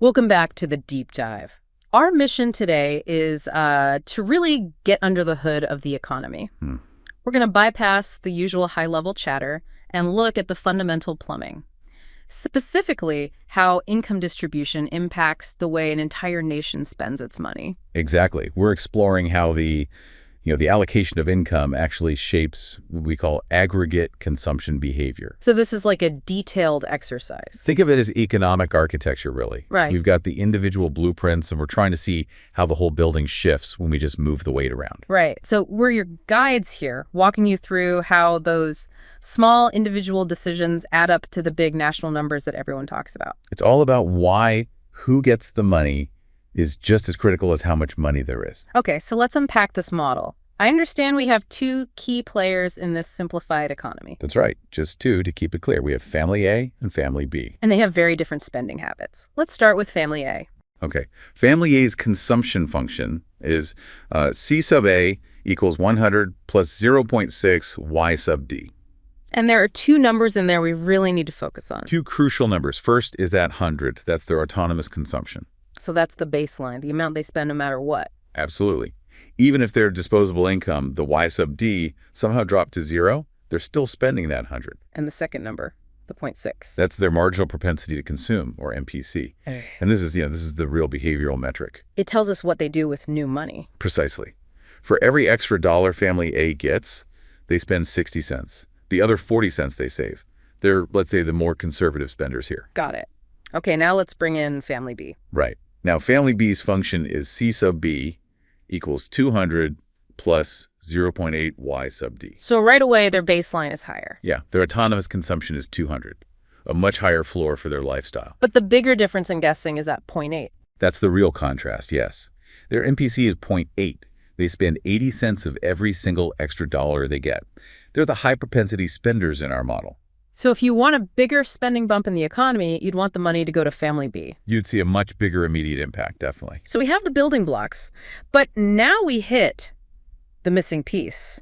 Welcome back to the deep dive. Our mission today is to really get under the hood of the economy. We're going to bypass the usual high-level chatter and look at the fundamental plumbing. Specifically, how income distribution impacts the way an entire nation spends its money. Exactly. We're exploring how the allocation of income actually shapes what we call aggregate consumption behavior. So this is like a detailed exercise. Think of it as economic architecture, really. Right. We've got the individual blueprints, and we're trying to see how the whole building shifts when we just move the weight around. Right. So we're your guides here, walking you through how those small individual decisions add up to the big national numbers that everyone talks about. It's all about why who gets the money is just as critical as how much money there is. Okay, so let's unpack this model. I understand we have two key players in this simplified economy. That's right. Just two to keep it clear. We have family A and family B. And they have very different spending habits. Let's start with family A. Okay. Family A's consumption function is C sub A equals 100 plus 0.6 Y sub D. And there are two numbers in there we really need to focus on. Two crucial numbers. First is that 100. That's their autonomous consumption. So that's the baseline, the amount they spend no matter what. Absolutely. Even if their disposable income, the Y sub D, somehow dropped to 0, they're still spending that 100. And the second number, the 0.6. That's their marginal propensity to consume, or MPC. And this is the real behavioral metric. It tells us what they do with new money. Precisely. For every extra dollar family A gets, they spend 60 cents. The other 40 cents they save. They're, let's say, the more conservative spenders here. Got it. Okay, now let's bring in family B. Right. Now, family B's function is C sub B equals 200 plus 0.8 Y sub D. So right away, their baseline is higher. Yeah, their autonomous consumption is 200, a much higher floor for their lifestyle. But the bigger difference, I'm guessing, is that 0.8. That's the real contrast, yes. Their MPC is 0.8. They spend 80 cents of every single extra dollar they get. They're the high-propensity spenders in our model. So if you want a bigger spending bump in the economy, you'd want the money to go to family B. You'd see a much bigger immediate impact, definitely. So we have the building blocks, but now we hit the missing piece,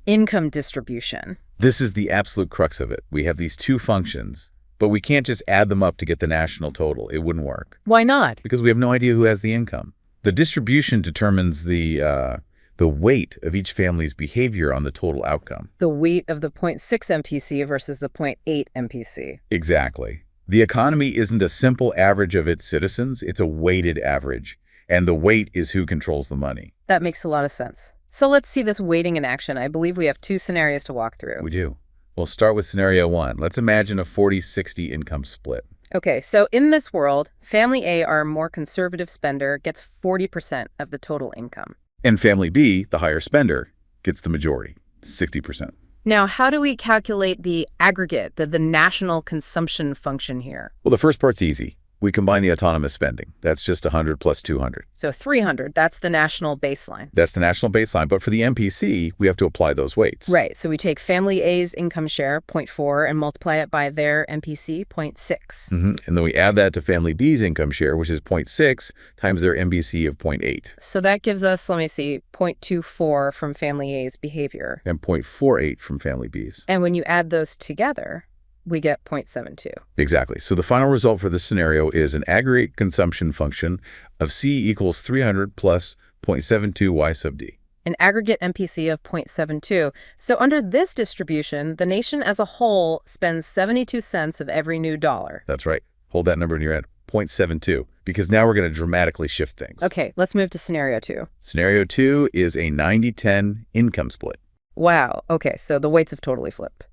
income distribution. This is the absolute crux of it. We have these two functions, but we can't just add them up to get the national total. It wouldn't work. Why not? Because we have no idea who has the income. The distribution determines the weight of each family's behavior on the total outcome. The weight of the 0.6 MPC versus the 0.8 MPC. Exactly. The economy isn't a simple average of its citizens, it's a weighted average. And the weight is who controls the money. That makes a lot of sense. So let's see this weighting in action. I believe we have two scenarios to walk through. We do. We'll start with scenario 1. Let's imagine a 40-60 income split. Okay, so in this world, family A, our more conservative spender, gets 40% of the total income. And family B, the higher spender, gets the majority, 60%. Now, how do we calculate the aggregate, the national consumption function here? Well, the first part's easy. We combine the autonomous spending. That's just 100 plus 200. So 300, that's the national baseline. That's the national baseline. But for the MPC, we have to apply those weights. Right. So we take family A's income share, 0.4, and multiply it by their MPC, 0.6. And then we add that to family B's income share, which is 0.6 times their MPC of 0.8. So that gives us, let me see, 0.24 from family A's behavior. And 0.48 from family B's. And when you add those together, we get 0.72. Exactly. So the final result for this scenario is an aggregate consumption function of C equals 300 plus 0.72 Y sub D. An aggregate MPC of 0.72. So under this distribution, the nation as a whole spends 72 cents of every new dollar. That's right. Hold that number in your head. 0.72, because now we're going to dramatically shift things. Okay, let's move to scenario 2. Scenario 2 is a 90-10 income split. Wow. Okay, so the weights have totally flipped.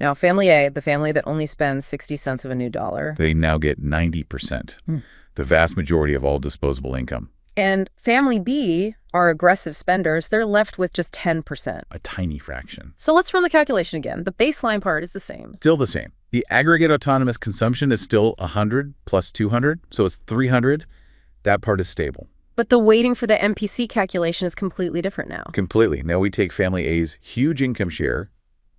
Now, family A, the family that only spends 60 cents of a new dollar. They now get 90%, the vast majority of all disposable income. And family B, our aggressive spenders, they're left with just 10%. A tiny fraction. So let's run the calculation again. The baseline part is the same. Still the same. The aggregate autonomous consumption is still 100 plus 200, so it's 300. That part is stable. But the weighting for the MPC calculation is completely different now. Completely. Now we take family A's huge income share,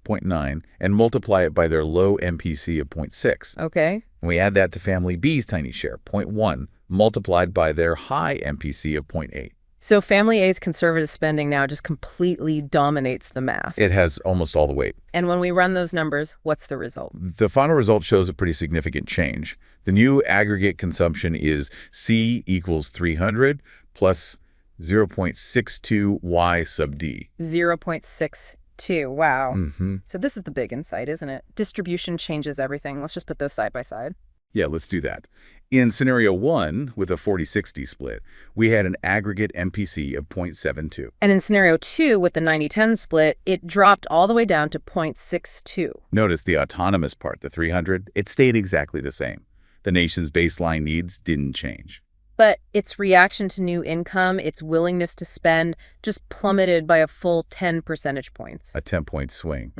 0.9, and multiply it by their low MPC of 0.6. Okay. And we add that to family B's tiny share, 0.1, multiplied by their high MPC of 0.8. So family A's conservative spending now just completely dominates the math. It has almost all the weight. And when we run those numbers, what's the result? The final result shows a pretty significant change. The new aggregate consumption is C equals 300 plus 0.62 Y sub D. 0.62. Wow. Mm-hmm. So this is the big insight, isn't it? Distribution changes everything. Let's just put those side by side. Yeah, let's do that. In scenario 1, with a 40-60 split, we had an aggregate MPC of 0.72. And in scenario 2, with the 90-10 split, it dropped all the way down to 0.62. Notice the autonomous part, the 300, it stayed exactly the same. The nation's baseline needs didn't change. But its reaction to new income, its willingness to spend, just plummeted by a full 10 percentage points. A 10-point swing.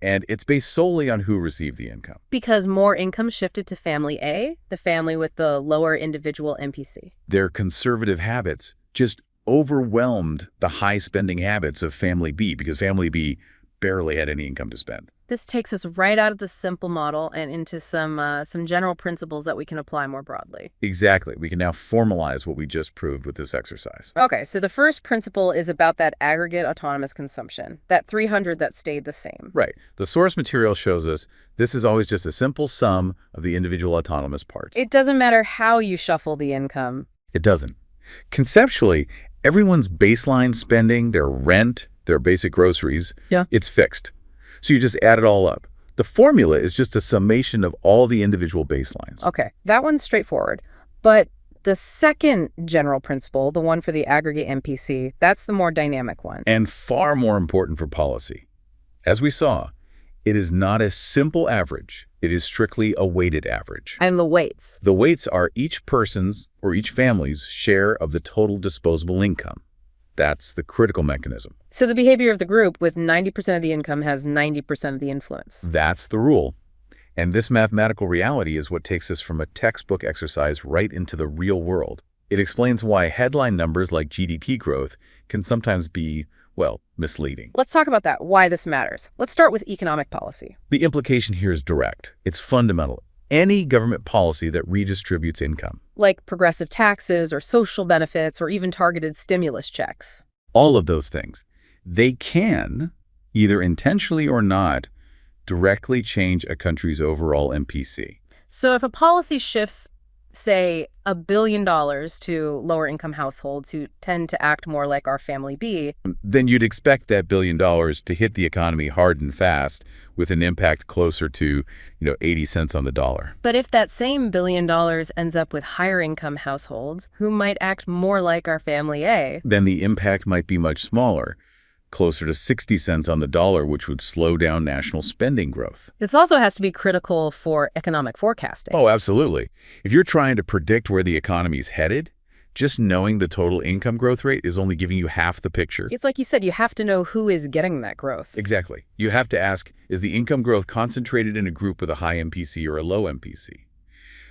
And it's based solely on who received the income. Because more income shifted to family A, the family with the lower individual MPC. Their conservative habits just overwhelmed the high spending habits of family B, because family B barely had any income to spend. This takes us right out of the simple model and into some general principles that we can apply more broadly. Exactly. We can now formalize what we just proved with this exercise. Okay, so the first principle is about that aggregate autonomous consumption, that 300 that stayed the same. Right. The source material shows us this is always just a simple sum of the individual autonomous parts. It doesn't matter how you shuffle the income. It doesn't. Conceptually, everyone's baseline spending, their rent, their basic groceries, it's fixed. So you just add it all up. The formula is just a summation of all the individual baselines. Okay, that one's straightforward. But the second general principle, the one for the aggregate MPC, that's the more dynamic one. And far more important for policy. As we saw, it is not a simple average. It is strictly a weighted average. And the weights. The weights are each person's or each family's share of the total disposable income. That's the critical mechanism. So the behavior of the group with 90% of the income has 90% of the influence. That's the rule. And this mathematical reality is what takes us from a textbook exercise right into the real world. It explains why headline numbers like GDP growth can sometimes be, well, misleading. Let's talk about that, why this matters. Let's start with economic policy. The implication here is direct. It's fundamental. Any government policy that redistributes income. Like progressive taxes or social benefits or even targeted stimulus checks. All of those things. They can, either intentionally or not, directly change a country's overall MPC. So if a policy shifts, say, $1 billion to lower-income households who tend to act more like our family B, then you'd expect that $1 billion to hit the economy hard and fast with an impact closer to, 80 cents on the dollar. But if that same $1 billion ends up with higher-income households who might act more like our family A, then the impact might be much smaller, closer to 60 cents on the dollar, which would slow down national spending growth. This also has to be critical for economic forecasting. Oh, absolutely. If you're trying to predict where the economy's headed, just knowing the total income growth rate is only giving you half the picture. It's like you said, you have to know who is getting that growth. Exactly. You have to ask, is the income growth concentrated in a group with a high MPC or a low MPC?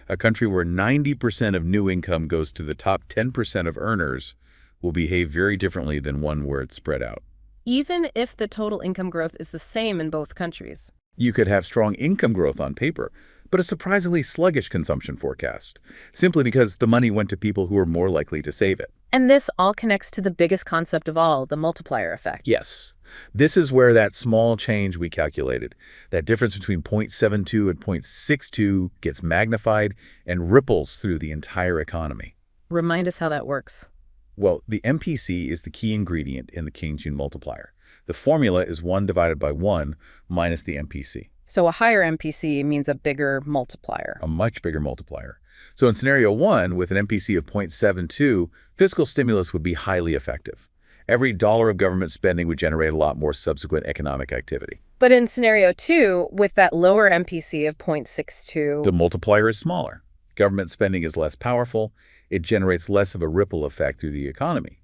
A country where 90% of new income goes to the top 10% of earners will behave very differently than one where it's spread out. Even if the total income growth is the same in both countries. You could have strong income growth on paper, but a surprisingly sluggish consumption forecast, simply because the money went to people who are more likely to save it. And this all connects to the biggest concept of all, the multiplier effect. Yes. This is where that small change we calculated, that difference between 0.72 and 0.62 gets magnified and ripples through the entire economy. Remind us how that works. Well, the MPC is the key ingredient in the King-June multiplier. The formula is 1 divided by 1 minus the MPC. So a higher MPC means a bigger multiplier. A much bigger multiplier. So in scenario 1, with an MPC of 0.72, fiscal stimulus would be highly effective. Every dollar of government spending would generate a lot more subsequent economic activity. But in scenario 2, with that lower MPC of 0.62... the multiplier is smaller. Government spending is less powerful. It generates less of a ripple effect through the economy.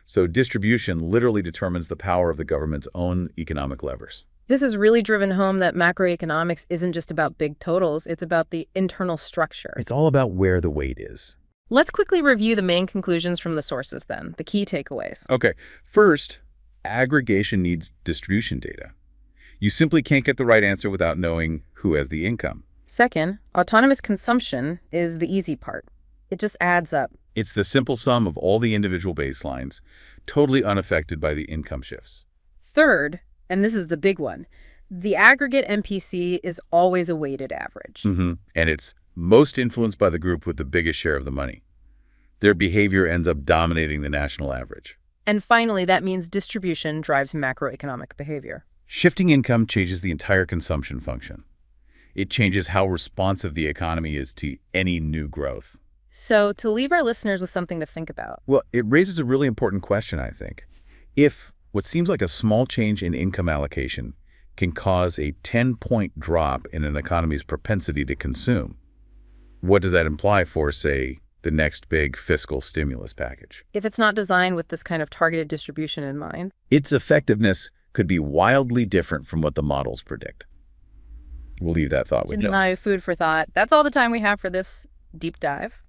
So distribution literally determines the power of the government's own economic levers. This has really driven home that macroeconomics isn't just about big totals, it's about the internal structure. It's all about where the weight is. Let's quickly review the main conclusions from the sources then, the key takeaways. Okay, first, aggregation needs distribution data. You simply can't get the right answer without knowing who has the income. Second, autonomous consumption is the easy part. It just adds up. It's the simple sum of all the individual baselines, totally unaffected by the income shifts. Third, and this is the big one, the aggregate MPC is always a weighted average. And it's most influenced by the group with the biggest share of the money. Their behavior ends up dominating the national average. And finally, that means distribution drives macroeconomic behavior. Shifting income changes the entire consumption function. It changes how responsive the economy is to any new growth. So, to leave our listeners with something to think about. Well, it raises a really important question, I think. If what seems like a small change in income allocation can cause a 10-point drop in an economy's propensity to consume, what does that imply for, say, the next big fiscal stimulus package? If it's not designed with this kind of targeted distribution in mind, Its effectiveness could be wildly different from what the models predict. We'll leave that thought with you. food for thought. That's all the time we have for this deep dive.